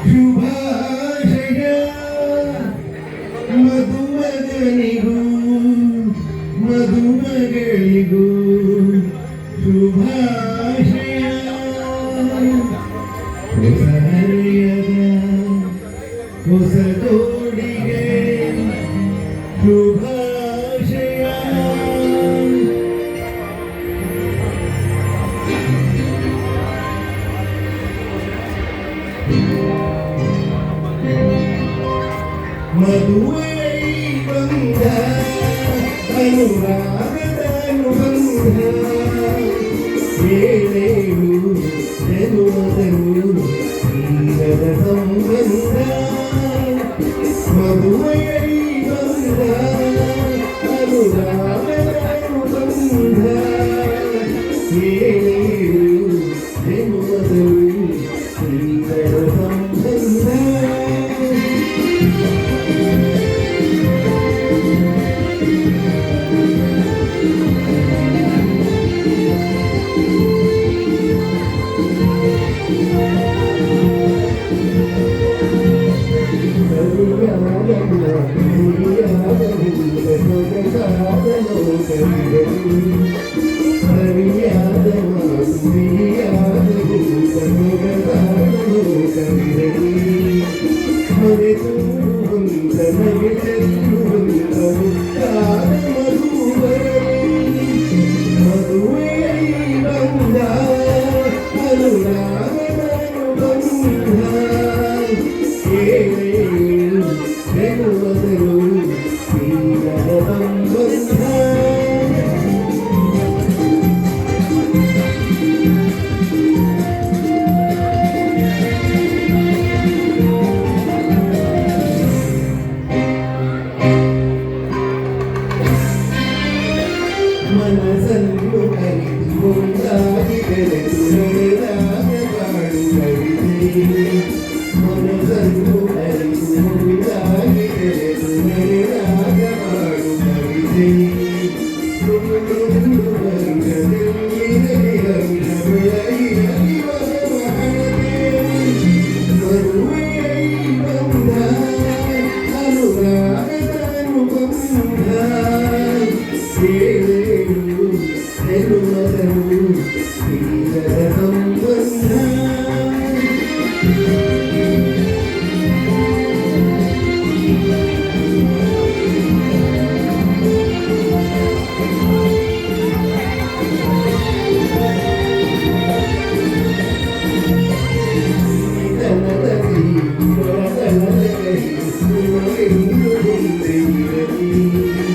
ಶುಭಾಶಯ ಮಧುಮಗನಿಗೂ ಮಧುಮಗಳಿಗೂ ಶುಭಾಶಯ ಹೊಸ ಹರೆಯದ ಹೊಸ ತೋಡಿಗೆ ಶುಭಾಶಯ ಮಧುವೈ ಬಂಧ ಅನುರಾಗದ ಅನುಬಂಧ ಏಳೇಳು ಜನುಮದವು ತೀರದ ಸಂಬಂಧ ಮಧುವೈ ಬಂಧ ಅನುರಾಗದ ಅನುಬಂಧ ಏಳೇಳು ಜನುಮದವು ತೀರದ ಸಂಬಂಧ ಮನಸ್ಸನ್ನು ಅರಿತು ಒಂದಾಗಿ ಬೆರೆತು ನಡೆದಾಗ ಬಾಳು ಕವಿತೆ ಮನಸ್ಸನ್ನು ಅರಿತು ಒಂದಾಗಿ ಬೆರೆತು ನಡೆದಾಗ ಬಾಳು ಕವಿತೆ ಒಂದು ವರ್ಷದಲ್ಲಿ ಅಂಶಗಳಾಗಿ ಮರುವೆಯೈ ಬಂದ ಅನುರಾಗದ ಅನುಬಂಧ ಏಳೇಳು ಜನುಮದವು ತೀರದ ಸಂಬಂಧ ಿ